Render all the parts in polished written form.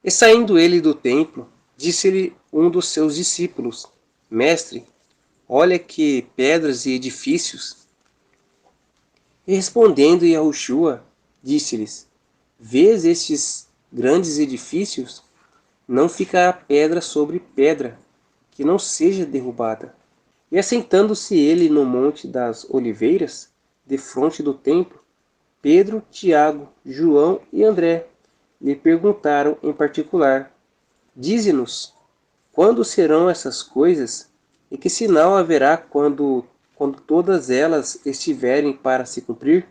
E saindo ele do templo, disse-lhe um dos seus discípulos: Mestre, olha que pedras e edifícios. E respondendo Yahushua, disse-lhes: Vês estes grandes edifícios? Não ficará pedra sobre pedra, que não seja derrubada. E assentando-se ele no monte das oliveiras, defronte do templo, Pedro, Tiago, João e André lhe perguntaram em particular: Dize-nos, quando serão essas coisas, e que sinal haverá quando todas elas estiverem para se cumprir?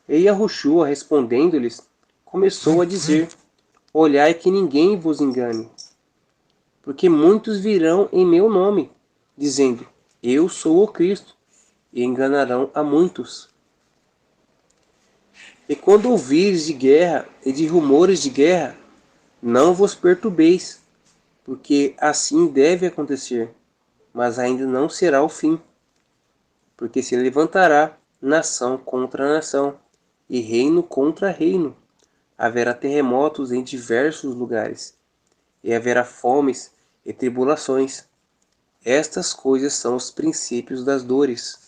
E Yahushua, respondendo-lhes, começou a dizer: Olhai que ninguém vos engane, porque muitos virão em meu nome, dizendo: Eu sou o Cristo, e enganarão a muitos. E quando ouvires de guerra e de rumores de guerra, não vos perturbeis, porque assim deve acontecer, mas ainda não será o fim, porque se levantará nação contra nação, e reino contra reino. Haverá terremotos em diversos lugares, e haverá fomes e tribulações. Estas coisas são os princípios das dores.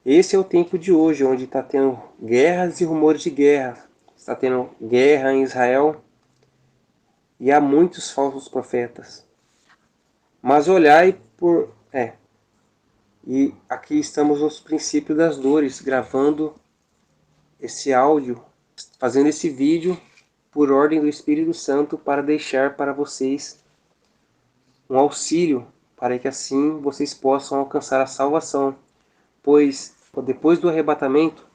Esse é o tempo de hoje, onde está tendo guerras e rumores de guerra. Está tendo guerra em Israel e há muitos falsos profetas. Mas olhai por... E aqui estamos nos princípios das dores, gravando esse áudio, fazendo esse vídeo por ordem do Espírito Santo para deixar para vocês um auxílio, para que assim vocês possam alcançar a salvação. Pois depois do arrebatamento,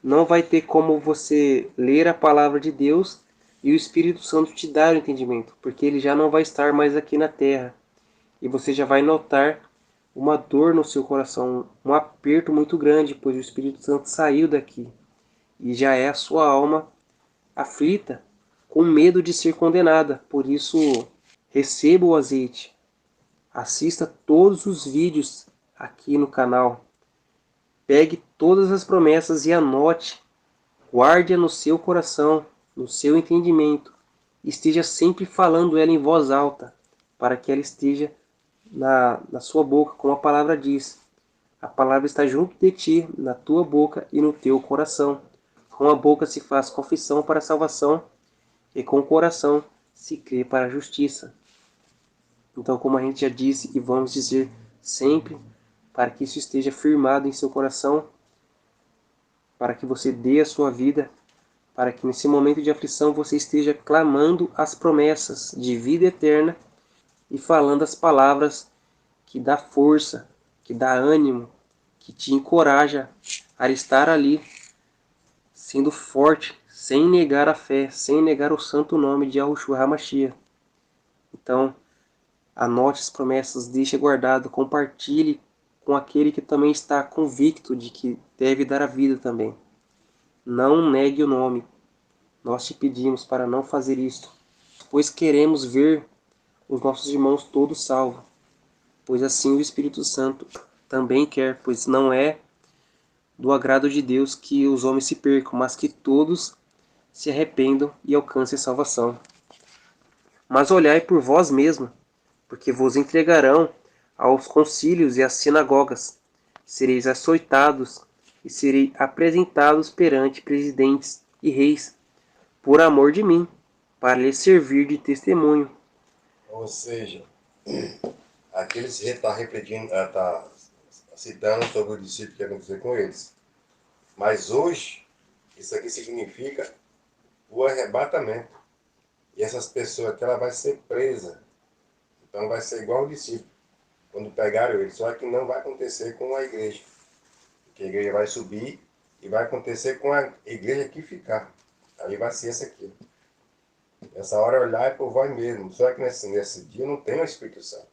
não vai ter como você ler a palavra de Deus e o Espírito Santo te dar o entendimento, porque ele já não vai estar mais aqui na terra. E você já vai notar uma dor no seu coração, um aperto muito grande, pois o Espírito Santo saiu daqui. E já é a sua alma aflita, com medo de ser condenada. Por isso, receba o azeite. Assista todos os vídeos aqui no canal. Pegue todas as promessas e anote. Guarde-a no seu coração, no seu entendimento. Esteja sempre falando ela em voz alta, para que ela esteja na sua boca, como a palavra diz. A palavra está junto de ti, na tua boca e no teu coração. Com a boca se faz confissão para a salvação, e com o coração se crê para a justiça. Então, como a gente já disse e vamos dizer sempre, para que isso esteja firmado em seu coração, para que você dê a sua vida, para que nesse momento de aflição você esteja clamando as promessas de vida eterna e falando as palavras que dá força, que dá ânimo, que te encoraja a estar ali, sendo forte, sem negar a fé, sem negar o santo nome de Yahushua HaMashiach. Então, anote as promessas, deixe guardado, compartilhe com aquele que também está convicto de que deve dar a vida também. Não negue o nome. Nós te pedimos para não fazer isto, pois queremos ver os nossos irmãos todos salvos, pois assim o Espírito Santo também quer, pois não é do agrado de Deus que os homens se percam, mas que todos se arrependam e alcancem a salvação. Mas olhai por vós mesmos, porque vos entregarão aos concílios e às sinagogas. Sereis açoitados e sereis apresentados perante presidentes e reis, por amor de mim, para lhes servir de testemunho. Ou seja, aqui ele está repetindo, está citando sobre o discípulo que aconteceu com eles. Mas hoje, isso aqui significa o arrebatamento. E essas pessoas que ela vai ser presa. Então vai ser igual o discípulo, quando pegaram ele. Só que não vai acontecer com a igreja. Porque a igreja vai subir e vai acontecer com a igreja que ficar. Aí vai ser essa aqui. Nessa hora olhar é por vós mesmo. Só que nesse dia não tem o Espírito Santo.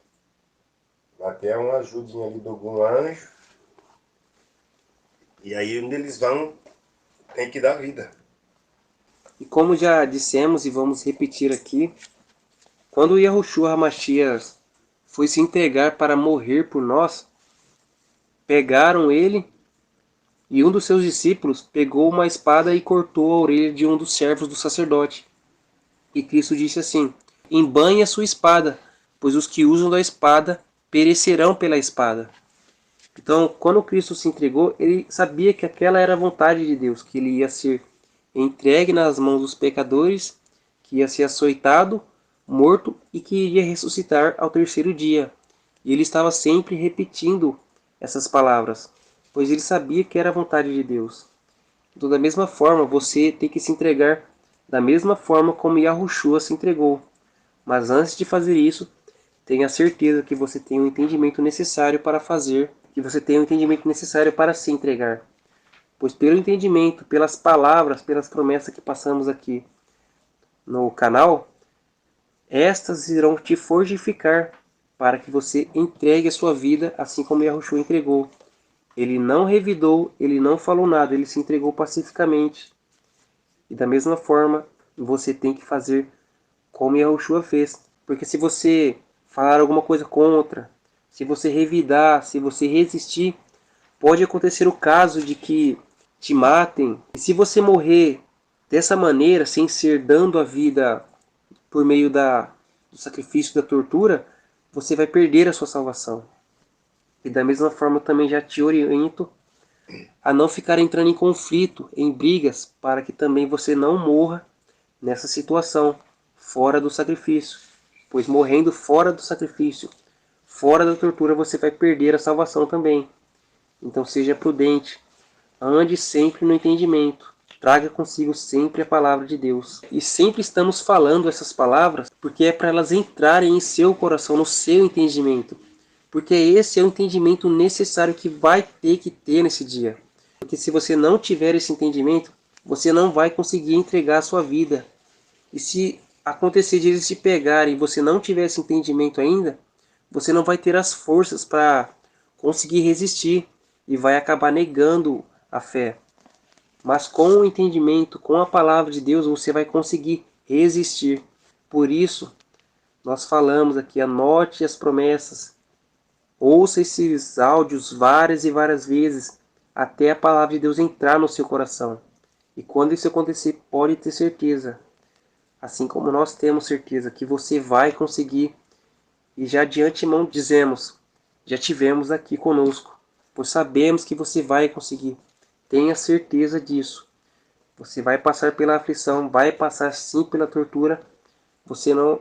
Vai ter uma ajudinha ali de algum anjo. E aí onde eles vão, tem que dar vida. E como já dissemos e vamos repetir aqui, quando Yahushua HaMashiach foi se entregar para morrer por nós, pegaram ele e um dos seus discípulos pegou uma espada e cortou a orelha de um dos servos do sacerdote. E Cristo disse assim: embanhe a sua espada, pois os que usam da espada perecerão pela espada. Então, quando Cristo se entregou, ele sabia que aquela era a vontade de Deus, que ele ia ser entregue nas mãos dos pecadores, que ia ser açoitado, morto e que iria ressuscitar ao terceiro dia. E ele estava sempre repetindo essas palavras, pois ele sabia que era a vontade de Deus. Então, da mesma forma, você tem que se entregar da mesma forma como Yahushua se entregou. Mas antes de fazer isso, tenha certeza que você tem o entendimento necessário para fazer, que você tem o entendimento necessário para se entregar. Pois pelo entendimento, pelas palavras, pelas promessas que passamos aqui no canal, estas irão te fortificar para que você entregue a sua vida assim como Yahushua entregou. Ele não revidou, ele não falou nada, ele se entregou pacificamente. E da mesma forma, você tem que fazer como Yahushua fez. Porque se você falar alguma coisa contra, se você revidar, se você resistir, pode acontecer o caso de que te matem. E se você morrer dessa maneira, sem ser dando a vida por meio do sacrifício da tortura, você vai perder a sua salvação. E da mesma forma eu também já te oriento a não ficar entrando em conflito, em brigas, para que também você não morra nessa situação, fora do sacrifício. Pois morrendo fora do sacrifício, fora da tortura, você vai perder a salvação também. Então seja prudente, ande sempre no entendimento, traga consigo sempre a palavra de Deus. E sempre estamos falando essas palavras porque é para elas entrarem em seu coração, no seu entendimento. Porque esse é o entendimento necessário que vai ter que ter nesse dia. Porque se você não tiver esse entendimento, você não vai conseguir entregar a sua vida. E se acontecer de eles te pegarem e você não tiver esse entendimento ainda, você não vai ter as forças para conseguir resistir e vai acabar negando a fé. Mas com o entendimento, com a palavra de Deus, você vai conseguir resistir. Por isso, nós falamos aqui, anote as promessas, ouça esses áudios várias e várias vezes, até a palavra de Deus entrar no seu coração. E quando isso acontecer, pode ter certeza, assim como nós temos certeza que você vai conseguir. E já de antemão dizemos, já tivemos aqui conosco, pois sabemos que você vai conseguir. Tenha certeza disso. Você vai passar pela aflição, vai passar sim pela tortura. Você não,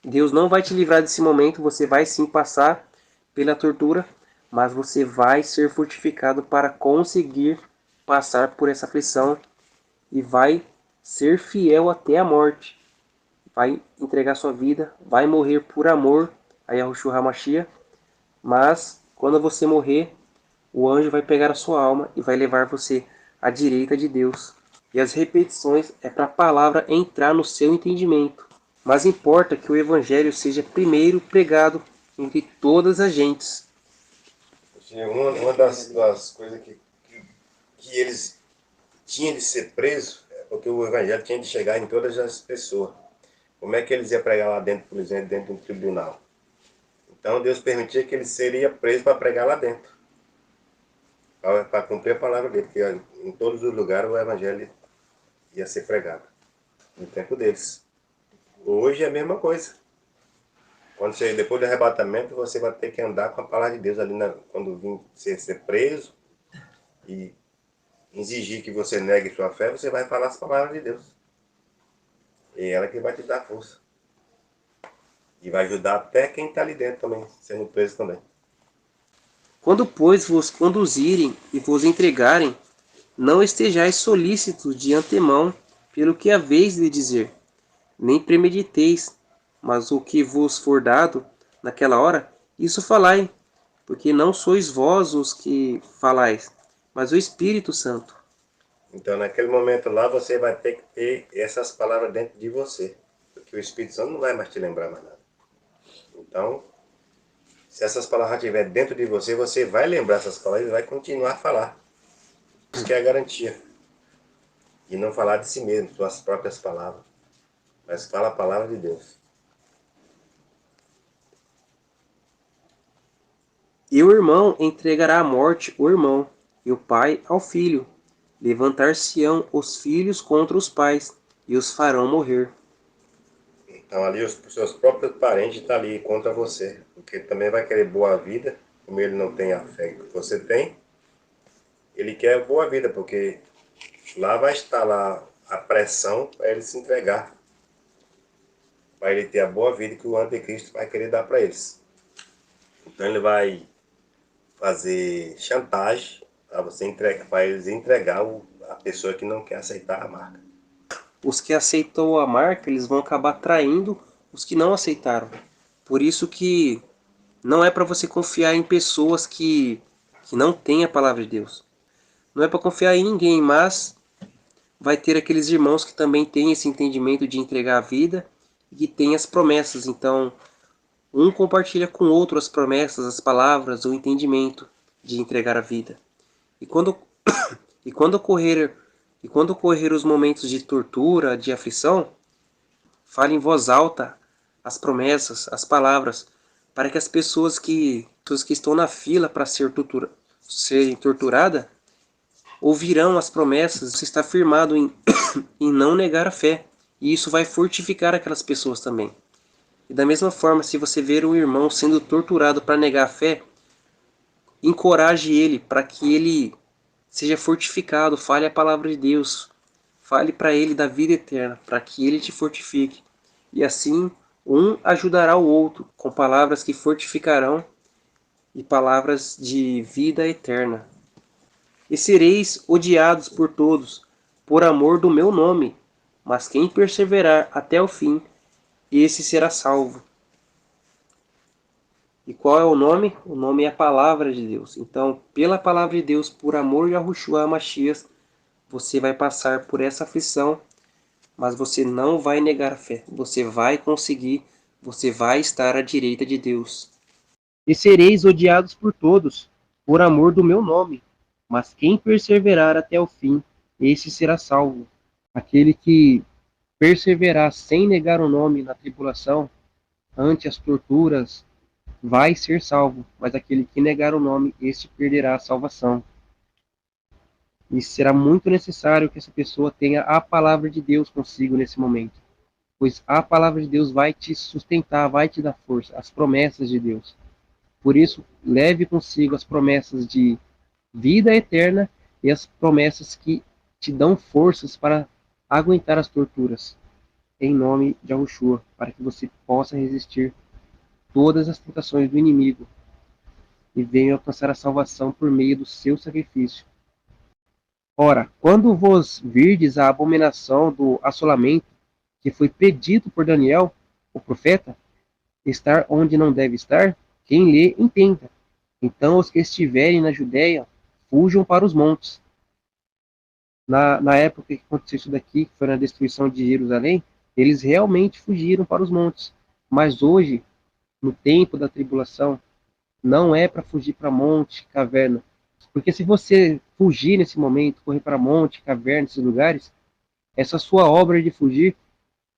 Deus não vai te livrar desse momento, você vai sim passar pela tortura, mas você vai ser fortificado para conseguir passar por essa aflição e vai ser fiel até a morte. Vai entregar sua vida, vai morrer por amor a Yahushua HaMashiach, mas quando você morrer, o anjo vai pegar a sua alma e vai levar você à direita de Deus. E as repetições é para a palavra entrar no seu entendimento. Mas importa que o evangelho seja primeiro pregado entre todas as gentes. Uma das coisas que eles tinham de ser presos é porque o evangelho tinha de chegar em todas as pessoas. Como é que eles iam pregar lá dentro, por exemplo, dentro de um tribunal? Então Deus permitia que ele seria preso para pregar lá dentro, para cumprir a palavra dele, que em todos os lugares o evangelho ia ser pregado, no tempo deles. Hoje é a mesma coisa. Quando você, depois do arrebatamento, você vai ter que andar com a palavra de Deus ali, quando vir ser preso e exigir que você negue sua fé, você vai falar as palavras de Deus. E ela que vai te dar força. E vai ajudar até quem está ali dentro também, sendo preso também. Quando, pois, vos conduzirem e vos entregarem, não estejais solícitos de antemão pelo que haveis de dizer, nem premediteis, mas o que vos for dado naquela hora, isso falai, porque não sois vós os que falais, mas o Espírito Santo. Então, naquele momento lá, você vai ter que ter essas palavras dentro de você, porque o Espírito Santo não vai mais te lembrar mais nada. Então, se essas palavras estiverem dentro de você, você vai lembrar essas palavras e vai continuar a falar. Isso que é a garantia. E não falar de si mesmo, suas próprias palavras, mas fala a palavra de Deus. E o irmão entregará à morte o irmão, e o pai ao filho. Levantar-se-ão os filhos contra os pais, e os farão morrer. Então ali os seus próprios parentes estão ali contra você, porque ele também vai querer boa vida, como ele não tem a fé que você tem, ele quer boa vida, porque lá vai estar lá a pressão para ele se entregar, para ele ter a boa vida que o anticristo vai querer dar para eles. Então ele vai fazer chantagem para você entregar, para eles entregar a pessoa que não quer aceitar a marca. Os que aceitam a marca, eles vão acabar traindo os que não aceitaram. Por isso que não é para você confiar em pessoas que não têm a palavra de Deus. Não é para confiar em ninguém, mas vai ter aqueles irmãos que também têm esse entendimento de entregar a vida e que têm as promessas. Então, um compartilha com o outro as promessas, as palavras, o entendimento de entregar a vida. E quando, e quando ocorrer e quando ocorrer os momentos de tortura, de aflição, fale em voz alta as promessas, as palavras, para que as pessoas que estão na fila para serem torturadas ouvirão as promessas. Você está firmado em não negar a fé. E isso vai fortificar aquelas pessoas também. E da mesma forma, se você ver um irmão sendo torturado para negar a fé, encoraje ele para que ele seja fortificado, fale a palavra de Deus, fale para ele da vida eterna, para que ele te fortifique. E assim, um ajudará o outro com palavras que fortificarão e palavras de vida eterna. E sereis odiados por todos, por amor do meu nome, mas quem perseverar até o fim, esse será salvo. E qual é o nome? O nome é a palavra de Deus. Então, pela palavra de Deus, por amor de Yahushua HaMashiach, você vai passar por essa aflição, mas você não vai negar a fé. Você vai conseguir, você vai estar à direita de Deus. E sereis odiados por todos, por amor do meu nome. Mas quem perseverar até o fim, esse será salvo. Aquele que perseverar sem negar o nome na tribulação, ante as torturas, vai ser salvo, mas aquele que negar o nome, este perderá a salvação. E será muito necessário que essa pessoa tenha a palavra de Deus consigo nesse momento, pois a palavra de Deus vai te sustentar, vai te dar força, as promessas de Deus. Por isso, leve consigo as promessas de vida eterna e as promessas que te dão forças para aguentar as torturas, em nome de Yahushua, para que você possa resistir todas as tentações do inimigo e venha alcançar a salvação por meio do seu sacrifício. Ora, quando vos virdes a abominação do assolamento, que foi predito por Daniel, o profeta, estar onde não deve estar, quem lê entenda. Então os que estiverem na Judéia, fujam para os montes. Na época que aconteceu isso daqui, que foi na destruição de Jerusalém, eles realmente fugiram para os montes. Mas hoje, no tempo da tribulação, não é para fugir para monte, caverna. Porque se você fugir nesse momento, correr para monte, caverna, esses lugares, essa sua obra de fugir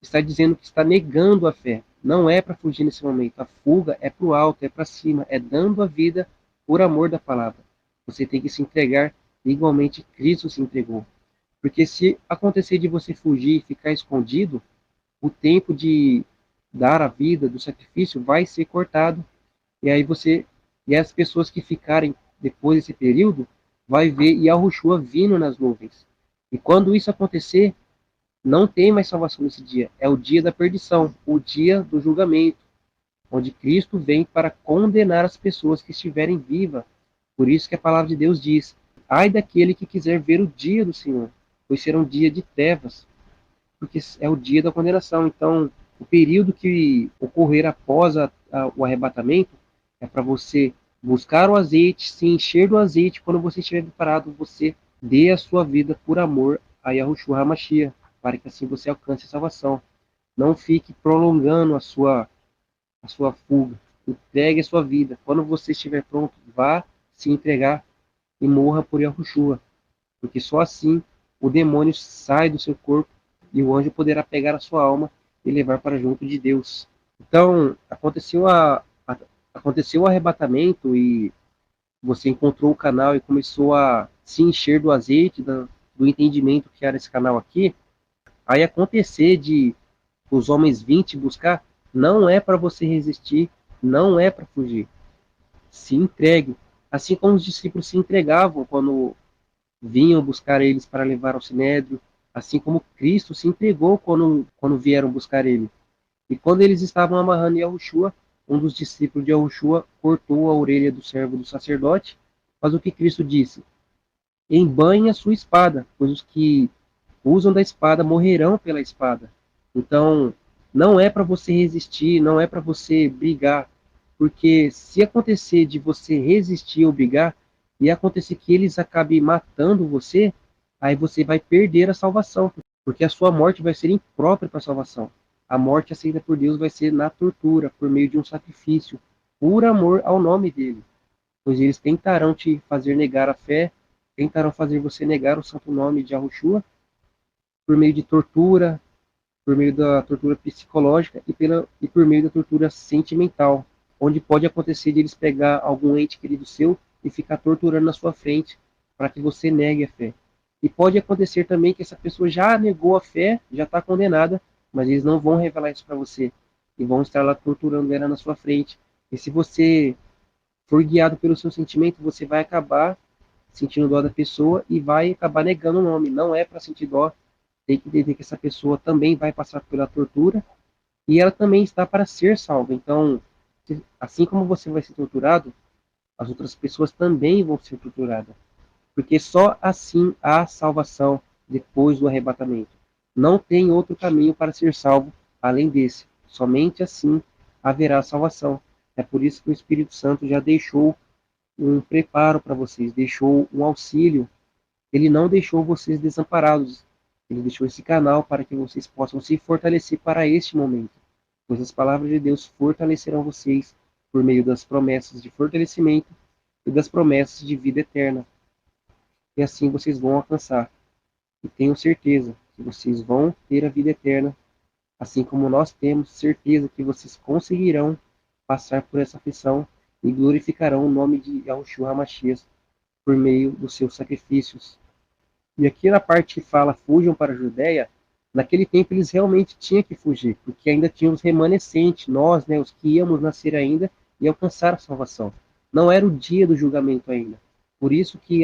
está dizendo que está negando a fé. Não é para fugir nesse momento. A fuga é para o alto, é para cima, é dando a vida por amor da palavra. Você tem que se entregar igualmente Cristo se entregou. Porque se acontecer de você fugir e ficar escondido, o tempo de dar a vida, do sacrifício, vai ser cortado. E aí e as pessoas que ficarem depois desse período, vai ver Yahushua vindo nas nuvens. E quando isso acontecer, não tem mais salvação nesse dia. É o dia da perdição, o dia do julgamento, onde Cristo vem para condenar as pessoas que estiverem vivas. Por isso que a palavra de Deus diz: ai daquele que quiser ver o dia do Senhor, pois será um dia de trevas, porque é o dia da condenação. Então, o período que ocorrer após o arrebatamento é para você buscar o azeite, se encher do azeite. Quando você estiver preparado, você dê a sua vida por amor a Yahushua HaMashiach, para que assim você alcance a salvação. Não fique prolongando a sua fuga. Entregue a sua vida. Quando você estiver pronto, vá se entregar e morra por Yahushua, porque só assim o demônio sai do seu corpo e o anjo poderá pegar a sua alma e levar para junto de Deus. Então, aconteceu o arrebatamento e você encontrou o canal e começou a se encher do azeite, do entendimento que era esse canal aqui. Aí acontecer de os homens vêm te buscar, não é para você resistir, não é para fugir. Se entregue. Assim como os discípulos se entregavam quando vinham buscar eles para levar ao sinédrio, assim como Cristo se entregou quando vieram buscar ele. E quando eles estavam amarrando Yahushua, um dos discípulos de Yahushua cortou a orelha do servo do sacerdote, mas o que Cristo disse? Embanhe a sua espada, pois os que usam da espada morrerão pela espada. Então, não é para você resistir, não é para você brigar, porque se acontecer de você resistir ou brigar, e acontecer que eles acabem matando você, aí você vai perder a salvação, porque a sua morte vai ser imprópria para a salvação. A morte aceita por Deus vai ser na tortura, por meio de um sacrifício, por amor ao nome dele. Pois eles tentarão te fazer negar a fé, tentarão fazer você negar o santo nome de Yahushua, por meio de tortura, por meio da tortura psicológica e por meio da tortura sentimental, onde pode acontecer de eles pegar algum ente querido seu e ficar torturando na sua frente para que você negue a fé. E pode acontecer também que essa pessoa já negou a fé, já está condenada, mas eles não vão revelar isso para você e vão estar lá torturando ela na sua frente. E se você for guiado pelo seu sentimento, você vai acabar sentindo dó da pessoa e vai acabar negando o nome. Não é para sentir dó, tem que entender que essa pessoa também vai passar pela tortura e ela também está para ser salva. Então, assim como você vai ser torturado, as outras pessoas também vão ser torturadas. Porque só assim há salvação depois do arrebatamento. Não tem outro caminho para ser salvo além desse. Somente assim haverá salvação. É por isso que o Espírito Santo já deixou um preparo para vocês, deixou um auxílio. Ele não deixou vocês desamparados. Ele deixou esse canal para que vocês possam se fortalecer para este momento. Pois as palavras de Deus fortalecerão vocês por meio das promessas de fortalecimento e das promessas de vida eterna. E assim vocês vão alcançar. E tenho certeza que vocês vão ter a vida eterna, assim como nós temos certeza que vocês conseguirão passar por essa aflição e glorificarão o nome de Yahushua HaMashiach por meio dos seus sacrifícios. E aqui na parte que fala fujam para a Judéia, naquele tempo eles realmente tinham que fugir, porque ainda tinham os remanescentes, nós, né, os que íamos nascer ainda e alcançar a salvação. Não era o dia do julgamento ainda. Por isso que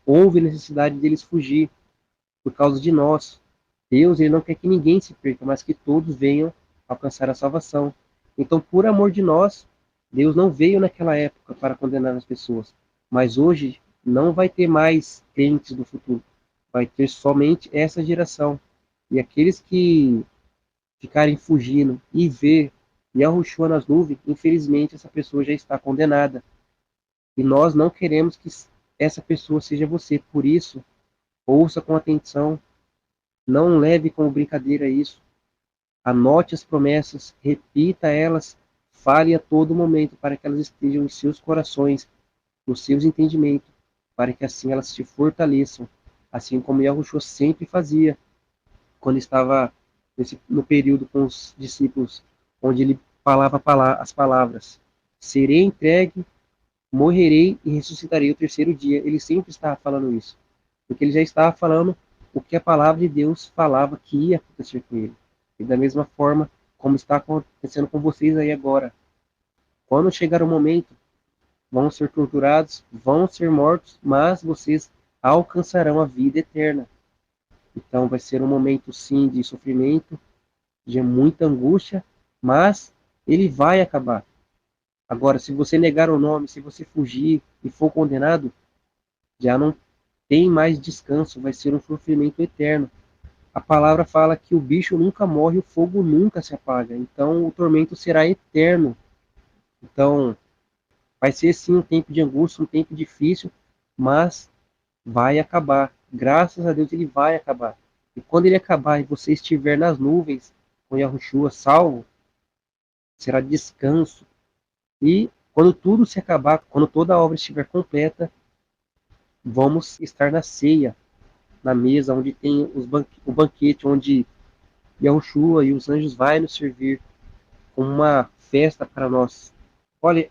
houve necessidade deles fugir, por causa de nós. Deus ele não quer que ninguém se perca, mas que todos venham alcançar a salvação. Então, por amor de nós, Deus não veio naquela época para condenar as pessoas, mas hoje não vai ter mais crentes no futuro, vai ter somente essa geração. E aqueles que ficarem fugindo e ver Yahushua nas nuvens, infelizmente essa pessoa já está condenada. E nós não queremos que essa pessoa seja você. Por isso, ouça com atenção, não leve como brincadeira isso. Anote as promessas, repita elas, fale a todo momento para que elas estejam em seus corações, nos seus entendimentos, para que assim elas te fortaleçam, assim como Yahushua sempre fazia quando estava no período com os discípulos, onde ele falava as palavras: serei entregue, morrerei e ressuscitarei o terceiro dia. Ele sempre estava falando isso, porque ele já estava falando o que a palavra de Deus falava que ia acontecer com ele. E da mesma forma como está acontecendo com vocês aí agora. Quando chegar o momento, vão ser torturados, vão ser mortos, mas vocês alcançarão a vida eterna. Então vai ser um momento sim de sofrimento, de muita angústia, mas ele vai acabar. Agora, se você negar o nome, se você fugir e for condenado, já não tem mais descanso, vai ser um sofrimento eterno. A palavra fala que o bicho nunca morre, o fogo nunca se apaga. Então o tormento será eterno. Então vai ser sim um tempo de angústia, um tempo difícil, mas vai acabar. Graças a Deus ele vai acabar. E quando ele acabar e você estiver nas nuvens com Yahushua salvo, será descanso. E quando tudo se acabar, quando toda a obra estiver completa, vamos estar na ceia, na mesa onde tem o banquete, onde Yahushua e os anjos vai nos servir como uma festa para nós. Olha,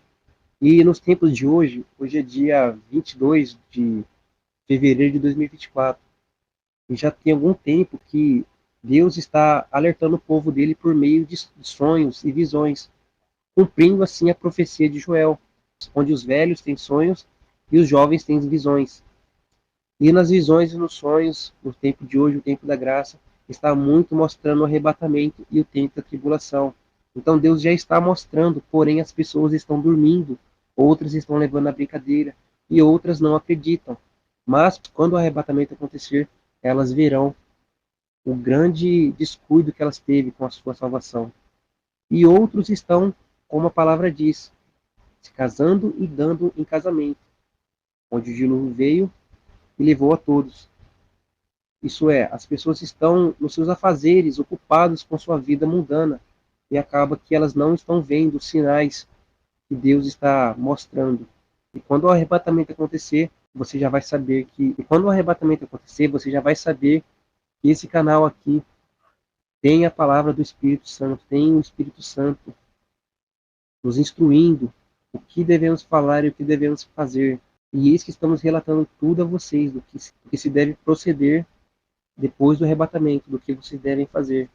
e nos tempos de hoje, hoje é dia 22 de fevereiro de 2024, e já tem algum tempo que Deus está alertando o povo dele por meio de sonhos e visões, cumprindo assim a profecia de Joel, onde os velhos têm sonhos e os jovens têm visões. E nas visões e nos sonhos, no tempo de hoje, o tempo da graça, está muito mostrando o arrebatamento e o tempo da tribulação. Então Deus já está mostrando, porém as pessoas estão dormindo, outras estão levando a brincadeira e outras não acreditam. Mas quando o arrebatamento acontecer, elas verão o grande descuido que elas teve com a sua salvação. E outros estão, como a palavra diz, se casando e dando em casamento, onde o dilúvio veio e levou a todos. Isso é, as pessoas estão nos seus afazeres, ocupados com sua vida mundana, e acaba que elas não estão vendo os sinais que Deus está mostrando. E quando o arrebatamento acontecer, você já vai saber que, e quando o arrebatamento acontecer, você já vai saber que esse canal aqui tem a palavra do Espírito Santo, tem o Espírito Santo nos instruindo o que devemos falar e o que devemos fazer. E eis que estamos relatando tudo a vocês do que se deve proceder depois do arrebatamento, do que vocês devem fazer.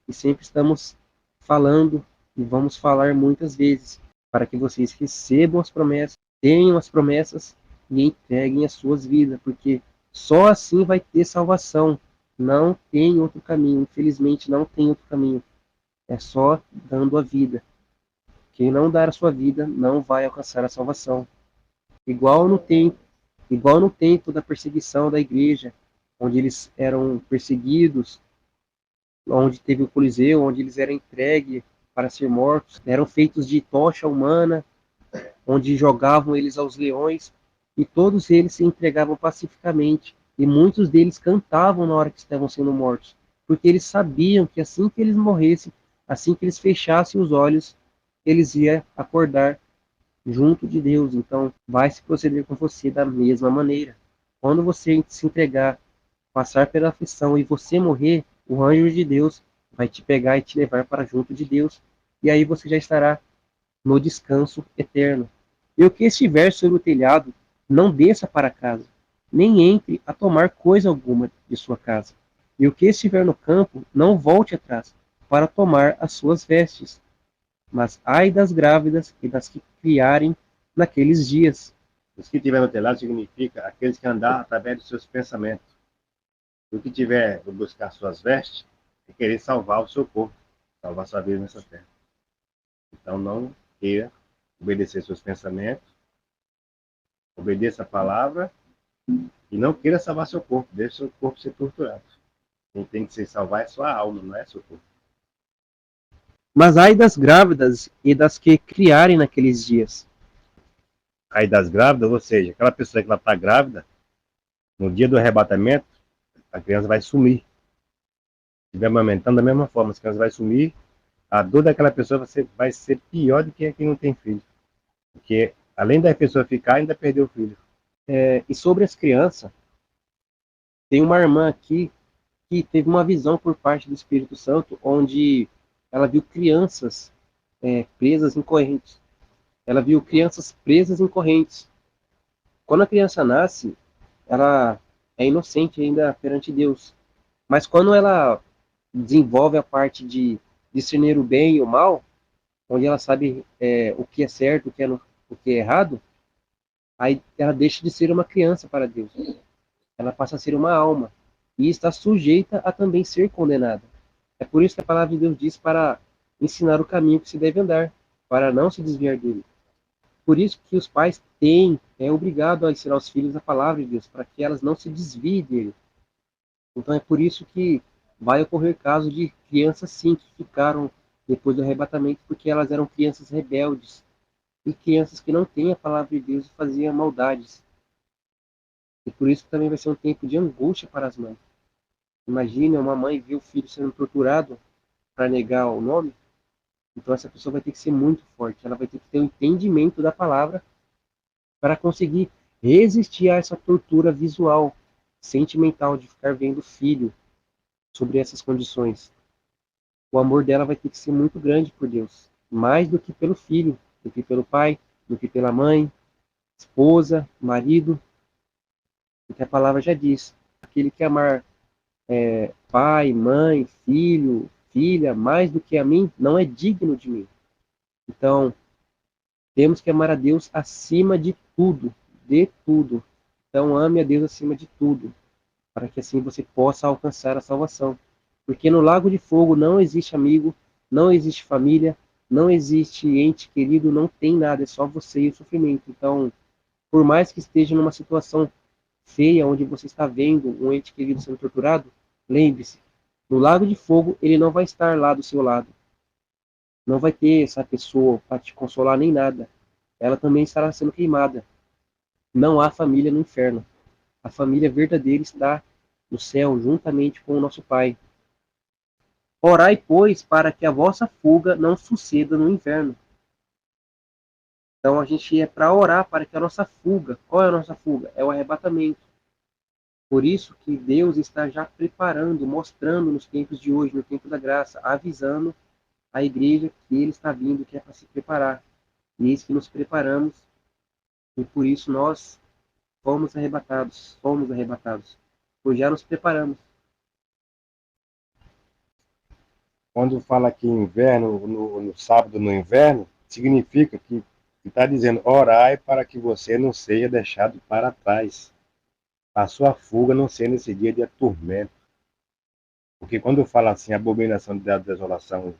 E sempre estamos falando e vamos falar muitas vezes para que vocês recebam as promessas, tenham as promessas e entreguem as suas vidas, porque só assim vai ter salvação. Não tem outro caminho, infelizmente não tem outro caminho. É só dando a vida. Quem não dar a sua vida não vai alcançar a salvação. Igual no tempo, igual no tempo da perseguição da igreja, onde eles eram perseguidos, onde teve o Coliseu, onde eles eram entregues para ser mortos, eram feitos de tocha humana, onde jogavam eles aos leões, e todos eles se entregavam pacificamente, e muitos deles cantavam na hora que estavam sendo mortos, porque eles sabiam que assim que eles morressem, assim que eles fechassem os olhos, eles iam acordar junto de Deus. Então, vai se proceder com você da mesma maneira. Quando você se entregar, passar pela aflição e você morrer, o anjo de Deus vai te pegar e te levar para junto de Deus. E aí você já estará no descanso eterno. E o que estiver sobre o telhado, não desça para casa, nem entre a tomar coisa alguma de sua casa. E o que estiver no campo, não volte atrás, para tomar as suas vestes. Mas ai das grávidas e das que criarem naqueles dias. Os que tiver no telhado significa aqueles que andar através dos seus pensamentos. O que tiver por buscar suas vestes é querer salvar o seu corpo, salvar sua vida nessa terra. Então não queira obedecer seus pensamentos, obedeça a palavra e não queira salvar seu corpo, deixe seu corpo ser torturado. Quem tem que se salvar é sua alma, não é seu corpo. Mas ai das grávidas e das que criarem naqueles dias. Aí das grávidas, ou seja, aquela pessoa que ela está grávida, no dia do arrebatamento, a criança vai sumir. Se estiver amamentando da mesma forma, a criança vai sumir, a dor daquela pessoa vai ser pior do que quem não tem filho. Porque além da pessoa ficar, ainda perdeu o filho. E sobre as crianças, tem uma irmã aqui que teve uma visão por parte do Espírito Santo, onde ela viu crianças presas em correntes. Ela viu crianças presas em correntes. Quando a criança nasce, ela é inocente ainda perante Deus. Mas quando ela desenvolve a parte de discernir o bem e o mal, onde ela sabe o que é certo, o que é errado, aí ela deixa de ser uma criança para Deus. Ela passa a ser uma alma e está sujeita a também ser condenada. É por isso que a palavra de Deus diz para ensinar o caminho que se deve andar, para não se desviar dele. Por isso que os pais é obrigado a ensinar os filhos a palavra de Deus, para que elas não se desviem dele. Então é por isso que vai ocorrer casos de crianças sim que ficaram depois do arrebatamento, porque elas eram crianças rebeldes e crianças que não têm a palavra de Deus e faziam maldades. E por isso também vai ser um tempo de angústia para as mães. Imagina uma mãe ver o filho sendo torturado para negar o nome. Então essa pessoa vai ter que ser muito forte. Ela vai ter que ter o entendimento da palavra para conseguir resistir a essa tortura visual, sentimental de ficar vendo o filho sobre essas condições. O amor dela vai ter que ser muito grande por Deus, mais do que pelo filho, do que pelo pai, do que pela mãe, esposa, marido, porque a palavra já diz, aquele que amar pai, mãe, filho, filha, mais do que a mim, não é digno de mim. Então, temos que amar a Deus acima de tudo. Então, ame a Deus acima de tudo, para que assim você possa alcançar a salvação. Porque no lago de fogo não existe amigo, não existe família, não existe ente querido, não tem nada, é só você e o sofrimento. Então, por mais que esteja numa situação feia, onde você está vendo um ente querido sendo torturado, lembre-se, no lago de fogo ele não vai estar lá do seu lado. Não vai ter essa pessoa para te consolar nem nada. Ela também estará sendo queimada. Não há família no inferno. A família verdadeira está no céu, juntamente com o nosso Pai. Orai, pois, para que a vossa fuga não suceda no inverno. Então a gente é para orar para que a nossa fuga, qual é a nossa fuga? É o arrebatamento. Por isso que Deus está já preparando, mostrando nos tempos de hoje, no tempo da graça, avisando a igreja que ele está vindo, que é para se preparar. E eis que nos preparamos, e por isso nós fomos arrebatados, pois já nos preparamos. Quando fala aqui inverno, no sábado no inverno, significa que está dizendo, orai para que você não seja deixado para trás. A sua fuga não seja nesse dia de tormento. Porque quando fala assim, abominação da desolação,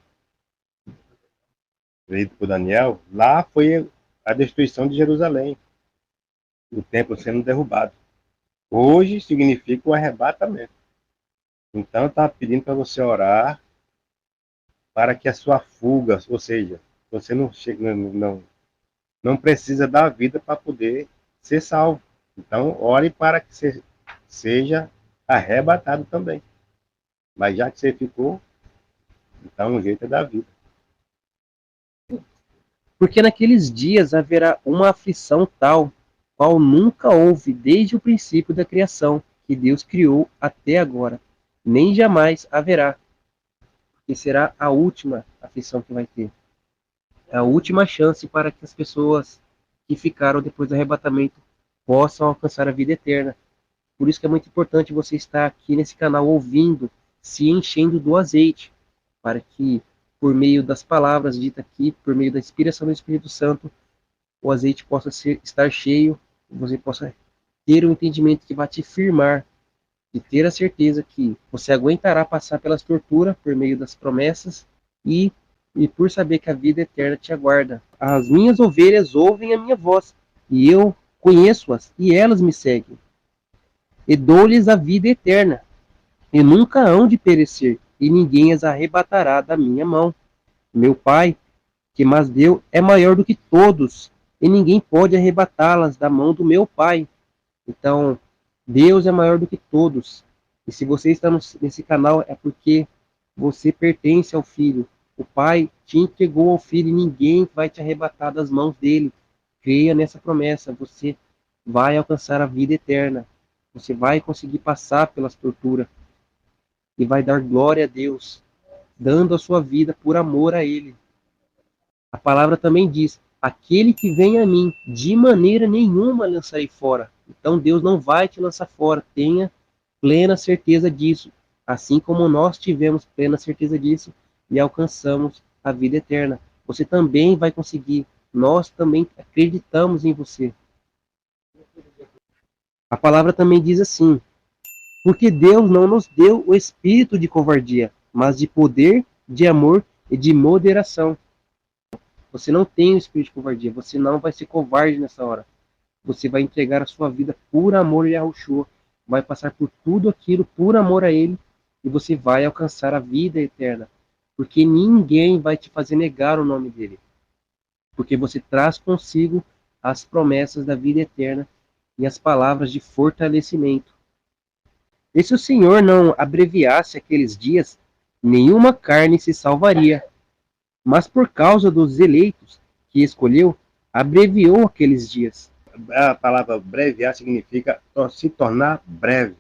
lido por Daniel, lá foi a destruição de Jerusalém, o templo sendo derrubado. Hoje significa o arrebatamento. Então está pedindo para você orar para que a sua fuga, ou seja, você não precisa dar vida para poder ser salvo. Então, ore para que você seja arrebatado também. Mas já que você ficou, então o jeito é dar vida. Porque naqueles dias haverá uma aflição tal, qual nunca houve desde o princípio da criação, que Deus criou até agora, nem jamais haverá, porque será a última aflição que vai ter. É a última chance para que as pessoas que ficaram depois do arrebatamento possam alcançar a vida eterna. Por isso que é muito importante você estar aqui nesse canal ouvindo, se enchendo do azeite, para que, por meio das palavras ditas aqui, por meio da inspiração do Espírito Santo, o azeite possa estar cheio, e você possa ter um entendimento que vai te firmar, e ter a certeza que você aguentará passar pelas torturas por meio das promessas e, e por saber que a vida eterna te aguarda. As minhas ovelhas ouvem a minha voz, e eu conheço-as, e elas me seguem. E dou-lhes a vida eterna, e nunca hão de perecer, e ninguém as arrebatará da minha mão. Meu Pai, que mas deu, é maior do que todos, e ninguém pode arrebatá-las da mão do meu Pai. Então, Deus é maior do que todos. E se você está nesse canal, é porque você pertence ao Filho. O Pai te entregou ao Filho e ninguém vai te arrebatar das mãos dele. Creia nessa promessa. Você vai alcançar a vida eterna. Você vai conseguir passar pelas torturas e vai dar glória a Deus, dando a sua vida por amor a Ele. A palavra também diz: aquele que vem a mim, de maneira nenhuma lançarei fora. Então Deus não vai te lançar fora, tenha plena certeza disso. Assim como nós tivemos plena certeza disso e alcançamos a vida eterna. Você também vai conseguir. Nós também acreditamos em você. A palavra também diz assim: porque Deus não nos deu o espírito de covardia, mas de poder, de amor e de moderação. Você não tem o espírito de covardia, você não vai ser covarde nessa hora. Você vai entregar a sua vida por amor a Yahushua, vai passar por tudo aquilo por amor a Ele, e você vai alcançar a vida eterna. Porque ninguém vai te fazer negar o nome dele. Porque você traz consigo as promessas da vida eterna e as palavras de fortalecimento. E se o Senhor não abreviasse aqueles dias, nenhuma carne se salvaria. Mas por causa dos eleitos que escolheu, abreviou aqueles dias. A palavra breviar significa se tornar breve.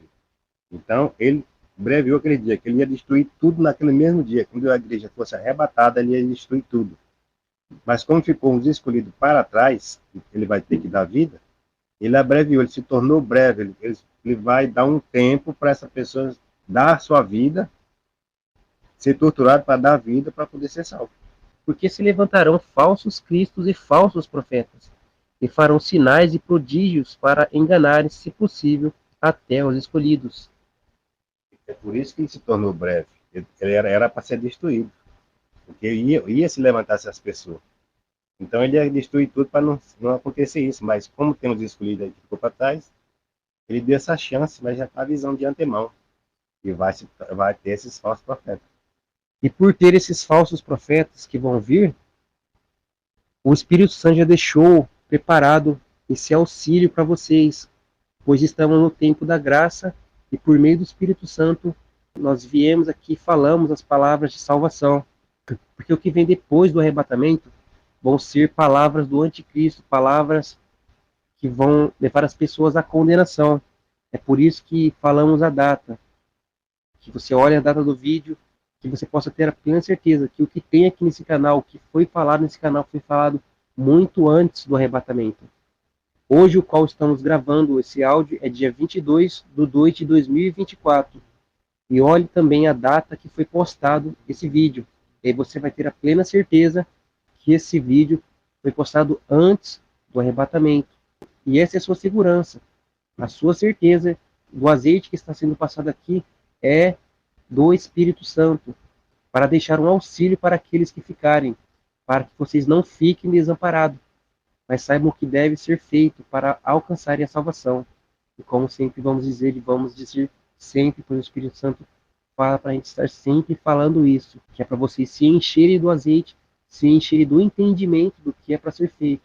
Então, ele breviou aquele dia, que ele ia destruir tudo naquele mesmo dia. Quando a igreja fosse arrebatada, ele ia destruir tudo. Mas como ficou uns escolhidos para trás, ele vai ter que dar vida, ele abreviou, ele se tornou breve, ele vai dar um tempo para essa pessoa dar a sua vida, ser torturado para dar a vida para poder ser salvo. Porque se levantarão falsos cristos e falsos profetas, e farão sinais e prodígios para enganarem, se possível, até os escolhidos. É por isso que ele se tornou breve. Ele era para ser destruído, porque ia se levantar essas pessoas. Então ele ia destruir tudo para não acontecer isso. Mas como temos escolhido aí que ficou para trás, ele deu essa chance, mas já está avisando de antemão. E vai ter esses falsos profetas. E por ter esses falsos profetas que vão vir, o Espírito Santo já deixou preparado esse auxílio para vocês, pois estamos no tempo da graça e por meio do Espírito Santo nós viemos aqui e falamos as palavras de salvação. Porque o que vem depois do arrebatamento vão ser palavras do anticristo, palavras que vão levar as pessoas à condenação. É por isso que falamos a data, que você olhe a data do vídeo, que você possa ter a plena certeza que o que tem aqui nesse canal, o que foi falado nesse canal, foi falado muito antes do arrebatamento. Hoje, o qual estamos gravando esse áudio, é dia 22/2/2024. E olhe também a data que foi postado esse vídeo. E aí você vai ter a plena certeza que esse vídeo foi postado antes do arrebatamento. E essa é a sua segurança. A sua certeza do azeite que está sendo passado aqui é do Espírito Santo, para deixar um auxílio para aqueles que ficarem, para que vocês não fiquem desamparados, mas saibam o que deve ser feito para alcançarem a salvação. E como sempre vamos dizer, e vamos dizer sempre, pois o Espírito Santo fala para a gente estar sempre falando isso, que é para vocês se encherem do azeite, se encherem do entendimento do que é para ser feito,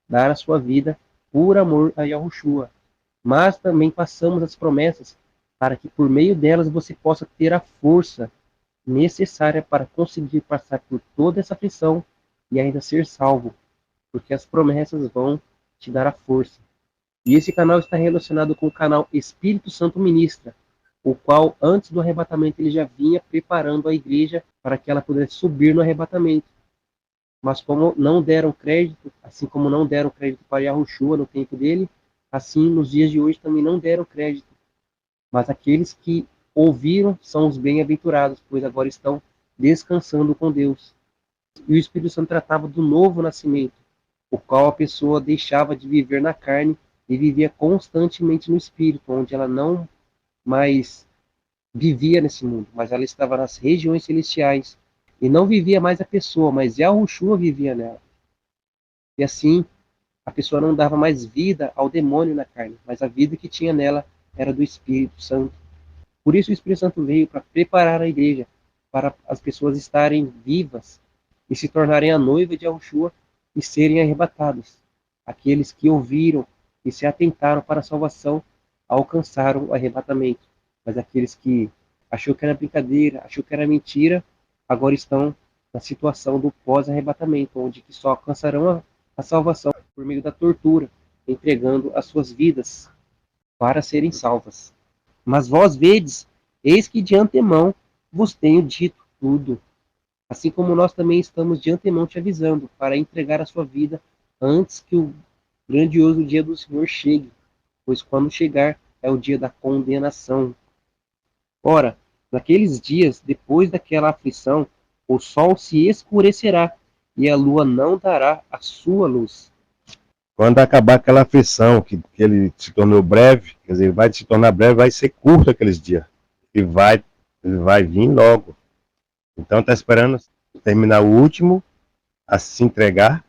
dar a sua vida por amor a Yahushua. Mas também passamos as promessas para que por meio delas você possa ter a força necessária para conseguir passar por toda essa aflição e ainda ser salvo, porque as promessas vão te dar a força. E esse canal está relacionado com o canal Espírito Santo Ministra, o qual antes do arrebatamento ele já vinha preparando a igreja para que ela pudesse subir no arrebatamento. Mas como não deram crédito, assim como não deram crédito para Yahushua no tempo dele, assim nos dias de hoje também não deram crédito. Mas aqueles que ouviram são os bem-aventurados, pois agora estão descansando com Deus. E o Espírito Santo tratava do novo nascimento, o qual a pessoa deixava de viver na carne e vivia constantemente no Espírito, onde ela não mais vivia nesse mundo, mas ela estava nas regiões celestiais. E não vivia mais a pessoa, mas Yahushua vivia nela. E assim, a pessoa não dava mais vida ao demônio na carne, mas a vida que tinha nela era do Espírito Santo. Por isso o Espírito Santo veio para preparar a igreja, para as pessoas estarem vivas e se tornarem a noiva de Yahushua e serem arrebatadas. Aqueles que ouviram e se atentaram para a salvação alcançaram o arrebatamento. Mas aqueles que achou que era brincadeira, achou que era mentira, agora estão na situação do pós-arrebatamento, onde que só alcançarão a salvação por meio da tortura, entregando as suas vidas para serem salvas. Mas vós vedes, eis que de antemão vos tenho dito tudo. Assim como nós também estamos de antemão te avisando, para entregar a sua vida antes que o grandioso dia do Senhor chegue, pois quando chegar é o dia da condenação. Ora, naqueles dias, depois daquela aflição, o sol se escurecerá e a lua não dará a sua luz. Quando acabar aquela aflição, que ele se tornou breve, quer dizer, vai se tornar breve, vai ser curto aqueles dias. E vai vir logo. Então está esperando terminar o último, a se entregar,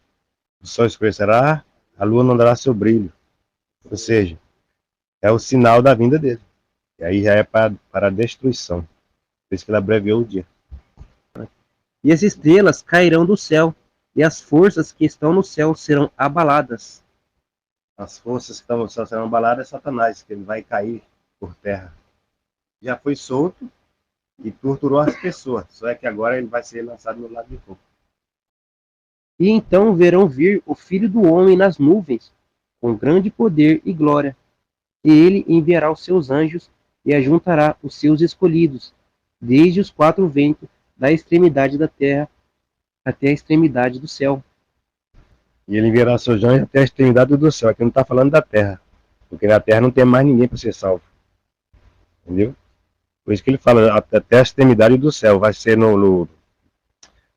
o sol escurecerá, a lua não dará seu brilho. Ou seja, é o sinal da vinda dele. E aí já é para a destruição. Por isso que ele abreviou o dia. E as estrelas cairão do céu, e as forças que estão no céu serão abaladas. As forças que estão no céu serão abaladas é Satanás, que ele vai cair por terra. Já foi solto e torturou as pessoas. Só é que agora ele vai ser lançado no lago de fogo. E então verão vir o Filho do Homem nas nuvens, com grande poder e glória. E ele enviará os seus anjos e ajuntará os seus escolhidos, desde os quatro ventos, da extremidade da terra até a extremidade do céu. E ele enviará seus anjos até a extremidade do céu. Aqui não está falando da terra. Porque na terra não tem mais ninguém para ser salvo. Entendeu? Por isso que ele fala até a extremidade do céu. Vai ser no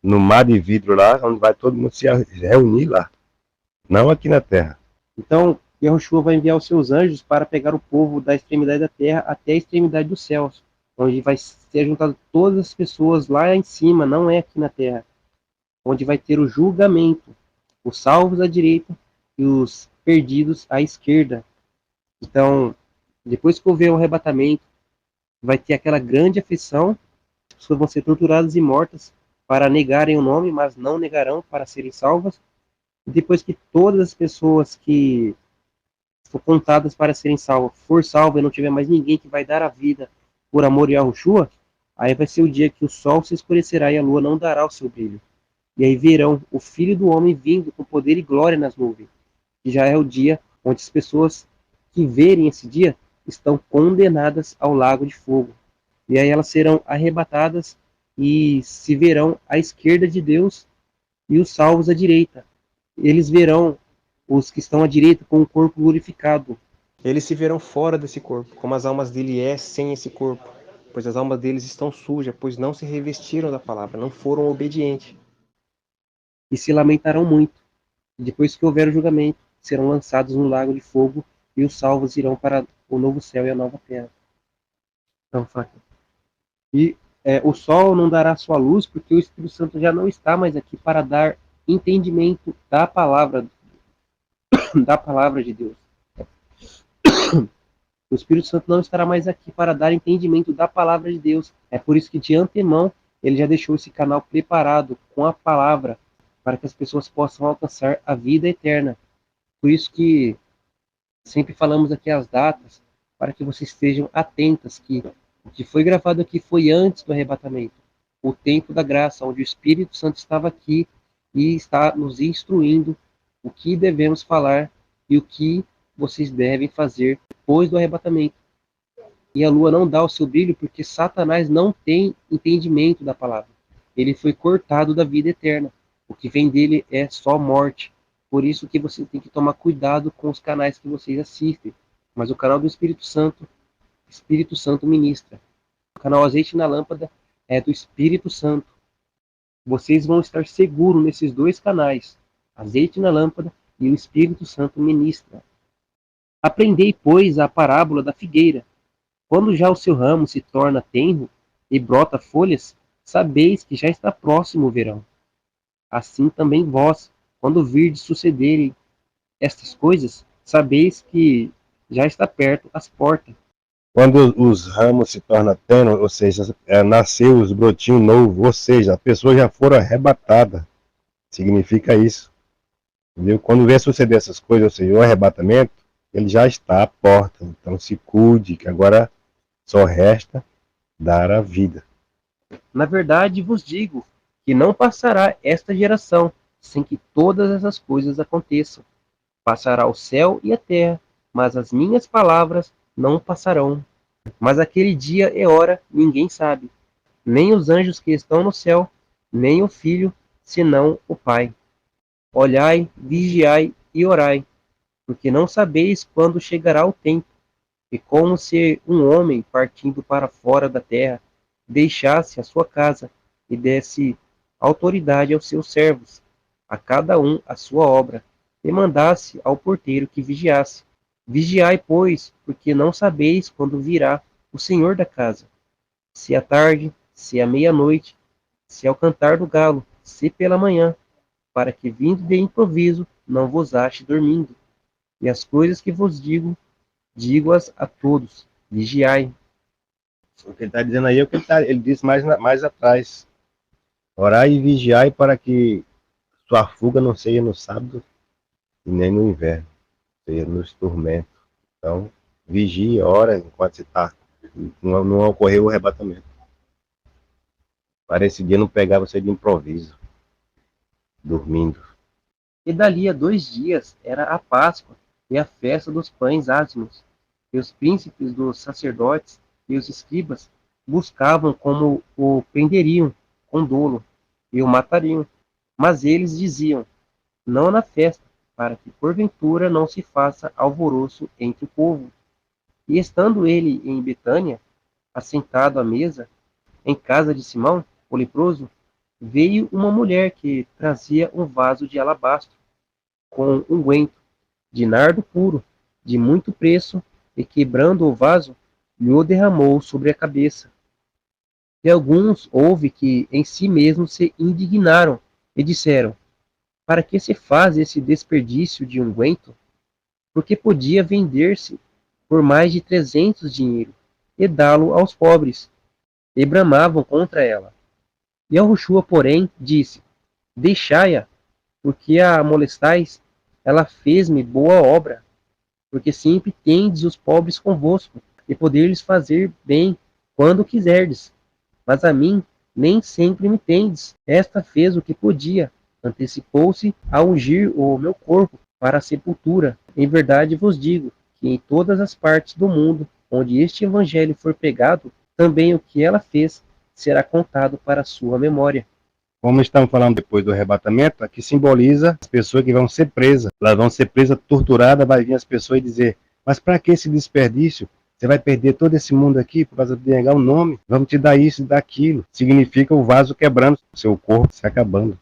mar de vidro lá, onde vai todo mundo se reunir lá. Não aqui na terra. Então, Yahushua vai enviar os seus anjos para pegar o povo da extremidade da terra até a extremidade dos céus, onde vai ser juntado todas as pessoas lá em cima, não é aqui na terra, onde vai ter o julgamento, os salvos à direita e os perdidos à esquerda. Então, depois que houver o arrebatamento, vai ter aquela grande aflição, as pessoas vão ser torturadas e mortas para negarem o nome, mas não negarão para serem salvas. E depois que todas as pessoas que for contadas para serem salvas, for salva e não tiver mais ninguém que vai dar a vida por amor a Yahushua, aí vai ser o dia que o sol se escurecerá e a lua não dará o seu brilho. E aí verão o Filho do Homem vindo com poder e glória nas nuvens. Que já é o dia onde as pessoas que verem esse dia estão condenadas ao lago de fogo. E aí elas serão arrebatadas e se verão à esquerda de Deus e os salvos à direita. Eles verão os que estão à direita com o corpo glorificado. Eles se verão fora desse corpo, como as almas dele é sem esse corpo, pois as almas deles estão sujas, pois não se revestiram da palavra, não foram obedientes. E se lamentarão muito. E depois que houver o julgamento, serão lançados no lago de fogo, e os salvos irão para o novo céu e a nova terra. Então, e o sol não dará sua luz, porque o Espírito Santo já não está mais aqui para dar entendimento da palavra de Deus. O Espírito Santo não estará mais aqui para dar entendimento da palavra de Deus. É por isso que de antemão ele já deixou esse canal preparado com a palavra para que as pessoas possam alcançar a vida eterna. Por isso que sempre falamos aqui as datas para que vocês estejam atentas que o que foi gravado aqui foi antes do arrebatamento, o tempo da graça, onde o Espírito Santo estava aqui e está nos instruindo o que devemos falar e o que vocês devem fazer depois do arrebatamento. E a lua não dá o seu brilho porque Satanás não tem entendimento da palavra. Ele foi cortado da vida eterna. O que vem dele é só morte. Por isso que você tem que tomar cuidado com os canais que vocês assistem. Mas o canal do Espírito Santo ministra. O canal Azeite na Lâmpada é do Espírito Santo. Vocês vão estar seguros nesses dois canais, Azeite na Lâmpada e o Espírito Santo ministra. Aprendei, pois, a parábola da figueira. Quando já o seu ramo se torna tenro e brota folhas, sabeis que já está próximo o verão. Assim também vós, quando virdes sucederem estas coisas, sabeis que já está perto as portas. Quando os ramos se tornam tênues, ou seja, nasceu os brotinhos novos, ou seja, a pessoa já foram arrebatada. Significa isso. Entendeu? Quando vê suceder essas coisas, ou seja, o arrebatamento, ele já está à porta. Então se cuide, que agora só resta dar a vida. Na verdade vos digo que não passará esta geração sem que todas essas coisas aconteçam. Passará o céu e a terra, mas as minhas palavras não passarão. Mas aquele dia e hora ninguém sabe, nem os anjos que estão no céu, nem o Filho, senão o Pai. Olhai, vigiai e orai, porque não sabeis quando chegará o tempo. E como se um homem partindo para fora da terra deixasse a sua casa e desse autoridade aos seus servos, a cada um a sua obra, e mandasse ao porteiro que vigiasse. Vigiai, pois, porque não sabeis quando virá o Senhor da casa, se à tarde, se à meia-noite, se ao cantar do galo, se pela manhã, para que vindo de improviso não vos ache dormindo. E as coisas que vos digo, digo-as a todos, vigiai. O que ele está dizendo aí é o que ele disse mais atrás. Orai e vigiai para que sua fuga não seja no sábado e nem no inverno, seja nos tormentos. Então, vigie, ora, enquanto você está. Não ocorreu o arrebatamento. Para esse dia não pegar você de improviso, dormindo. E dali a 2 dias era a Páscoa e a festa dos pães ázimos. E os príncipes dos sacerdotes e os escribas buscavam como o prenderiam com dolo e o matariam. Mas eles diziam, não na festa, para que porventura não se faça alvoroço entre o povo. E estando ele em Betânia, assentado à mesa, em casa de Simão, o leproso, veio uma mulher que trazia um vaso de alabastro com unguento de nardo puro, de muito preço, e quebrando o vaso, lhe derramou sobre a cabeça. E alguns houve que em si mesmos se indignaram e disseram: para que se faz esse desperdício de unguento? Porque podia vender-se por mais de 300 dinheiro e dá-lo aos pobres. E bramavam contra ela. E Yahushua, porém, disse: deixai-a, porque a molestais, ela fez-me boa obra, porque sempre tendes os pobres convosco, e poder-lhes fazer bem quando quiserdes. Mas a mim nem sempre me tendes. Esta fez o que podia, antecipou-se a ungir o meu corpo para a sepultura. Em verdade vos digo que em todas as partes do mundo onde este evangelho for pregado, também o que ela fez será contado para a sua memória. Como estamos falando depois do arrebatamento, aqui simboliza as pessoas que vão ser presas. Elas vão ser presas, torturadas, vai vir as pessoas e dizer: mas para que esse desperdício? Você vai perder todo esse mundo aqui por causa de negar o nome. Vamos te dar isso e dar aquilo. Significa o vaso quebrando, o seu corpo se acabando,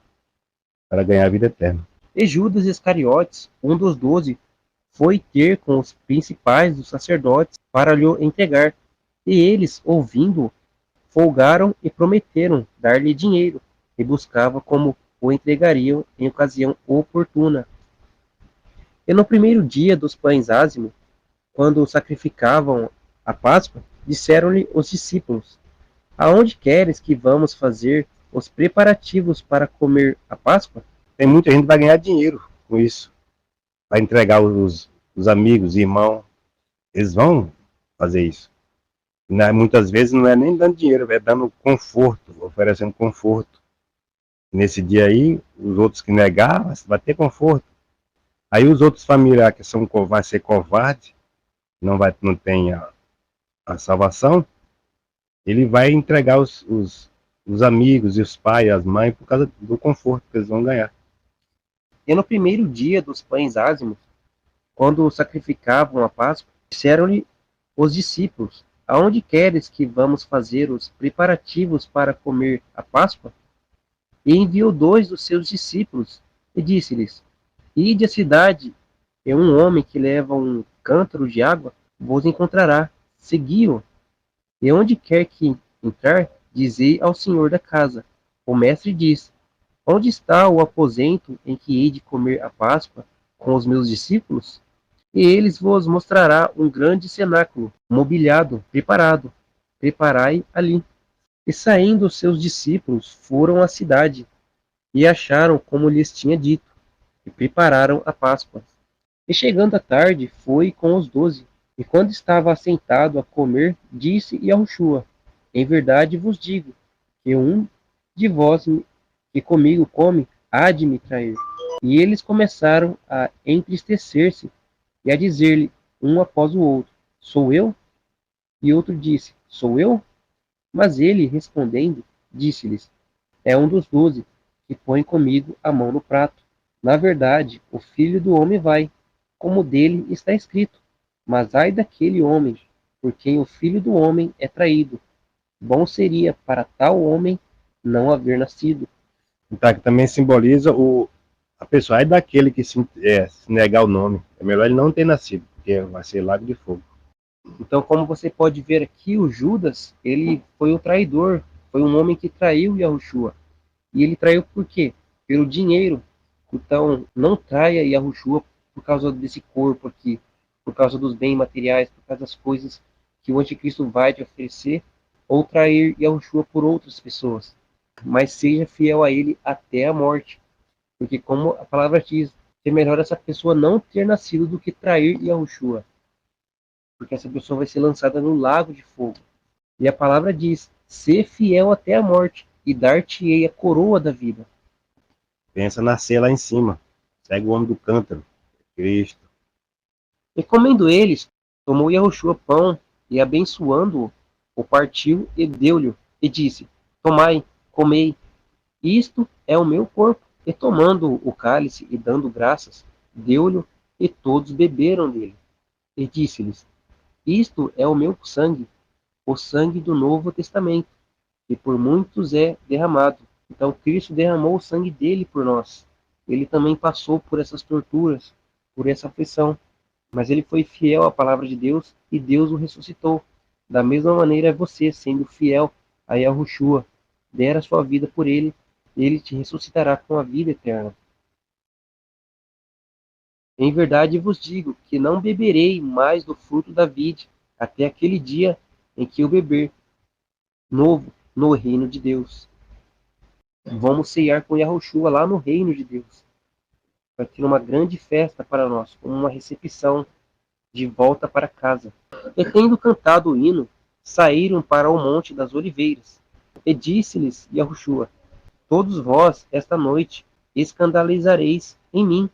para ganhar a vida eterna. E Judas Iscariotes, um dos 12, foi ter com os principais dos sacerdotes para lhe entregar. E eles, ouvindo, folgaram e prometeram dar-lhe dinheiro, e buscava como o entregariam em ocasião oportuna. E no primeiro dia dos pães ázimos, quando sacrificavam a Páscoa, disseram-lhe os discípulos: aonde queres que vamos fazer os preparativos para comer a Páscoa? Tem muita gente que vai ganhar dinheiro com isso. Vai entregar os amigos, irmãos. Eles vão fazer isso. Muitas vezes não é nem dando dinheiro, é dando conforto, oferecendo conforto. Nesse dia aí, os outros que negar, vai ter conforto. Aí os outros familiares que vai ser covarde, não tem a salvação, ele vai entregar os amigos e os pais, as mães, por causa do conforto que eles vão ganhar. E no primeiro dia dos pães ázimos, quando sacrificavam a Páscoa, disseram-lhe os discípulos: aonde queres que vamos fazer os preparativos para comer a Páscoa? E enviou 2 dos seus discípulos, e disse-lhes: ide à cidade, e um homem que leva um cântaro de água vos encontrará, segui-o. E onde quer que entrar, dizei ao senhor da casa: o mestre diz: onde está o aposento em que hei de comer a Páscoa com os meus discípulos? E eles vos mostrará um grande cenáculo, mobiliado, preparado. Preparai ali. E saindo os seus discípulos, foram à cidade, e acharam como lhes tinha dito, e prepararam a Páscoa. E chegando à tarde, foi com os 12. E quando estava assentado a comer, disse Yahushua: em verdade vos digo, que um de vós que comigo come, há de me trair. E eles começaram a entristecer-se, e a dizer-lhe, um após o outro: sou eu? E outro disse: sou eu? Mas ele, respondendo, disse-lhes: é um dos 12, que põe comigo a mão no prato. Na verdade, o Filho do Homem vai, como dele está escrito. Mas ai daquele homem, por quem o Filho do Homem é traído. Bom seria para tal homem não haver nascido. Então, que também simboliza a pessoa. Ai daquele que se negar o nome. É melhor ele não ter nascido, porque vai ser lago de fogo. Então, como você pode ver aqui, o Judas, ele foi o traidor, foi um homem que traiu Yahushua. E ele traiu por quê? Pelo dinheiro. Então, não traia Yahushua por causa desse corpo aqui, por causa dos bens materiais, por causa das coisas que o anticristo vai te oferecer, ou trair Yahushua por outras pessoas. Mas seja fiel a ele até a morte. Porque como a palavra diz, é melhor essa pessoa não ter nascido do que trair Yahushua. Porque essa pessoa vai ser lançada no lago de fogo. E a palavra diz: ser fiel até a morte, e dar-te-ei a coroa da vida. Pensa nascer lá em cima. Segue o homem do cântaro, Cristo. E comendo eles, tomou Yahushua pão, e abençoando-o, o partiu e deu-lhe, e disse: tomai, comei, isto é o meu corpo. E tomando o cálice e dando graças, deu-lhe, e todos beberam dele. E disse-lhes: isto é o meu sangue, o sangue do Novo Testamento, que por muitos é derramado. Então Cristo derramou o sangue dele por nós. Ele também passou por essas torturas, por essa aflição, mas ele foi fiel à palavra de Deus e Deus o ressuscitou. Da mesma maneira, você, sendo fiel a Yahushua, der a sua vida por ele, ele te ressuscitará com a vida eterna. Em verdade vos digo que não beberei mais do fruto da vide, até aquele dia em que eu beber novo no reino de Deus. Vamos ceiar com Yahushua lá no reino de Deus. Vai ter uma grande festa para nós, como uma recepção de volta para casa. E tendo cantado o hino, saíram para o monte das oliveiras. E disse-lhes Yahushua: todos vós, esta noite, escandalizareis em mim,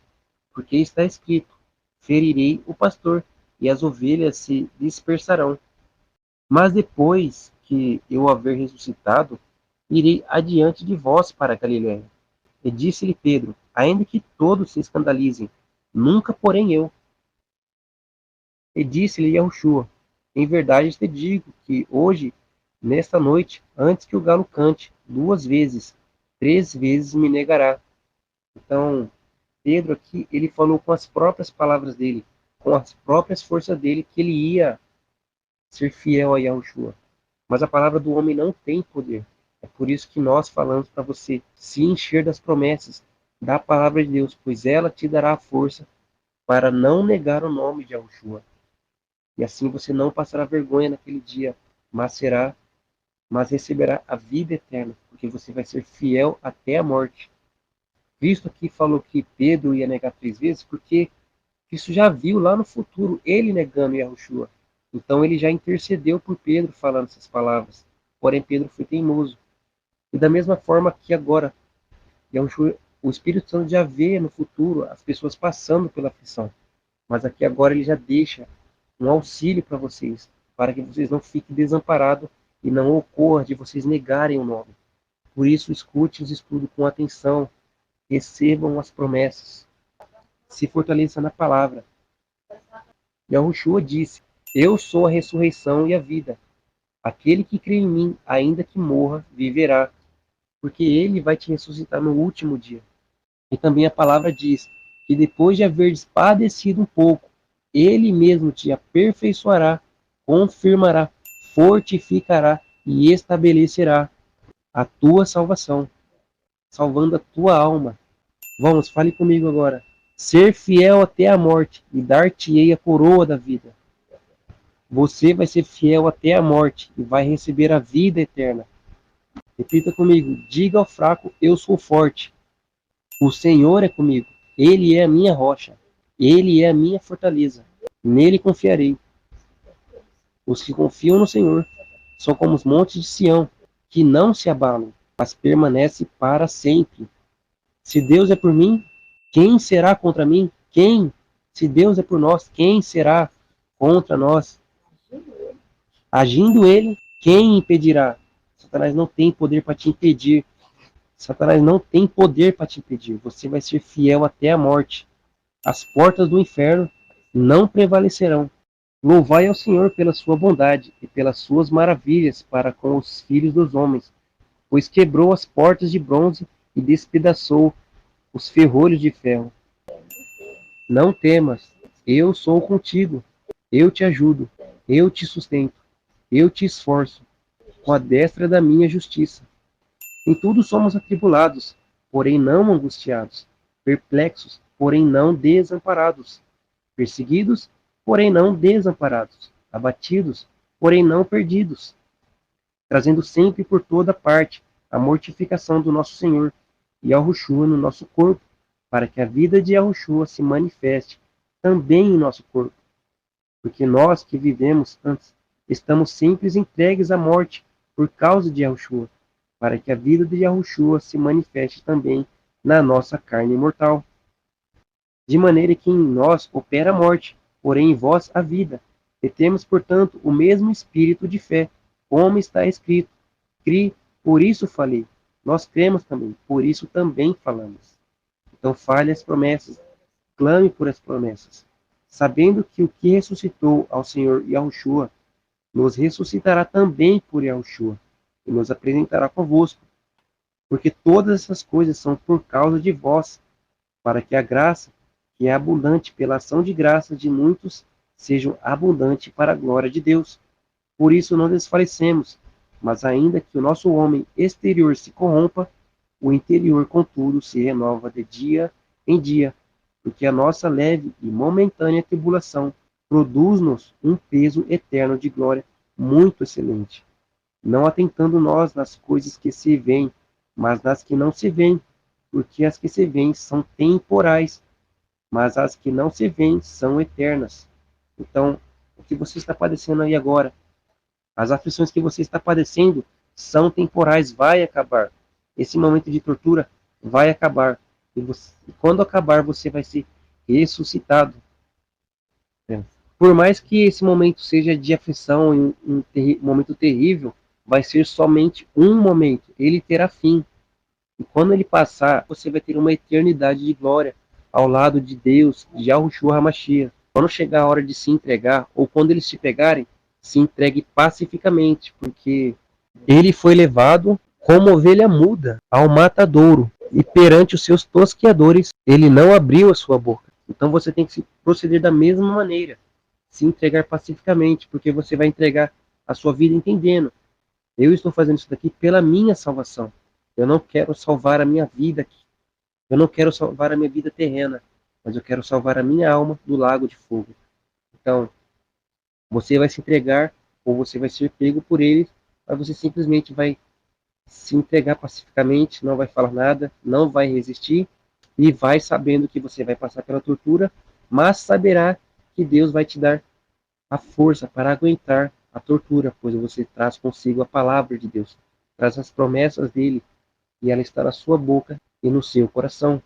porque está escrito: ferirei o pastor, e as ovelhas se dispersarão. Mas depois que eu haver ressuscitado, irei adiante de vós para Galiléia. E disse-lhe Pedro: ainda que todos se escandalizem, nunca porém eu. E disse-lhe Yahushua: em verdade te digo que hoje, nesta noite, antes que o galo cante 2 vezes, 3 vezes me negará. Então, Pedro aqui, ele falou com as próprias palavras dele, com as próprias forças dele, que ele ia ser fiel a Yahushua. Mas a palavra do homem não tem poder. É por isso que nós falamos para você se encher das promessas da palavra de Deus, pois ela te dará a força para não negar o nome de Yahushua. E assim você não passará vergonha naquele dia, mas receberá a vida eterna, porque você vai ser fiel até a morte. Cristo aqui falou que Pedro ia negar 3 vezes, porque Cristo já viu lá no futuro ele negando Yahushua. Então ele já intercedeu por Pedro falando essas palavras. Porém Pedro foi teimoso. E da mesma forma que agora, Yahushua, o Espírito Santo já vê no futuro as pessoas passando pela aflição. Mas aqui agora ele já deixa um auxílio para vocês, para que vocês não fiquem desamparados e não ocorra de vocês negarem o nome. Por isso, escute os estudos com atenção, recebam as promessas, se fortaleça na palavra. Yahushua disse: eu sou a ressurreição e a vida. Aquele que crê em mim, ainda que morra, viverá, porque ele vai te ressuscitar no último dia. E também a palavra diz que depois de haveres padecido um pouco, ele mesmo te aperfeiçoará, confirmará, fortificará e estabelecerá a tua salvação, salvando a tua alma. Vamos, fale comigo agora. Ser fiel até a morte e dar-te-ei a coroa da vida. Você vai ser fiel até a morte e vai receber a vida eterna. Repita comigo. Diga ao fraco: eu sou forte. O Senhor é comigo. Ele é a minha rocha. Ele é a minha fortaleza. Nele confiarei. Os que confiam no Senhor são como os montes de Sião, que não se abalam, mas permanecem para sempre. Se Deus é por mim, quem será contra mim? Quem? Se Deus é por nós, quem será contra nós? Agindo ele, quem impedirá? Satanás não tem poder para te impedir. Satanás não tem poder para te impedir. Você vai ser fiel até a morte. As portas do inferno não prevalecerão. Louvai ao Senhor pela sua bondade e pelas suas maravilhas para com os filhos dos homens, pois quebrou as portas de bronze e despedaçou os ferrolhos de ferro. Não temas, eu sou contigo. Eu te ajudo, eu te sustento, eu te esforço, com a destra da minha justiça. Em tudo somos atribulados, porém não angustiados, perplexos, porém não desamparados, perseguidos, porém não desamparados, abatidos, porém não perdidos, trazendo sempre por toda parte a mortificação do nosso Senhor e Yahushua no nosso corpo, para que a vida de Yahushua se manifeste também em nosso corpo. Porque nós que vivemos antes estamos sempre entregues à morte por causa de Yahushua, para que a vida de Yahushua se manifeste também na nossa carne mortal. De maneira que em nós opera a morte, porém em vós a vida. E temos, portanto, o mesmo espírito de fé, como está escrito: cri, por isso falei. Nós cremos também, por isso também falamos. Então fale as promessas, clame por as promessas, sabendo que o que ressuscitou ao Senhor Yahushua nos ressuscitará também por Yahushua e nos apresentará convosco, porque todas essas coisas são por causa de vós, para que a graça, que é abundante pela ação de graça de muitos, seja abundante para a glória de Deus. Por isso não desfalecemos, mas ainda que o nosso homem exterior se corrompa, o interior, contudo, se renova de dia em dia, porque a nossa leve e momentânea tribulação produz-nos um peso eterno de glória muito excelente, não atentando nós nas coisas que se veem, mas nas que não se veem, porque as que se veem são temporais, mas as que não se veem são eternas. Então, o que você está padecendo aí agora, as aflições que você está padecendo são temporais, vai acabar. Esse momento de tortura vai acabar. E quando acabar, você vai ser ressuscitado. Por mais que esse momento seja de aflição e um momento terrível, vai ser somente um momento. Ele terá fim. E quando ele passar, você vai ter uma eternidade de glória ao lado de Deus, de Yahushua HaMashiach. Quando chegar a hora de se entregar, ou quando eles te pegarem, se entregue pacificamente, porque ele foi levado como ovelha muda ao matadouro, e perante os seus tosqueadores, ele não abriu a sua boca. Então você tem que se proceder da mesma maneira, se entregar pacificamente, porque você vai entregar a sua vida entendendo. Eu estou fazendo isso daqui pela minha salvação. Eu não quero salvar a minha vida aqui. Eu não quero salvar a minha vida terrena, mas eu quero salvar a minha alma do lago de fogo. Então, você vai se entregar ou você vai ser pego por eles, mas você simplesmente vai se entregar pacificamente, não vai falar nada, não vai resistir e vai sabendo que você vai passar pela tortura, mas saberá que Deus vai te dar a força para aguentar a tortura, pois você traz consigo a palavra de Deus, traz as promessas dele e ela está na sua boca e no seu coração.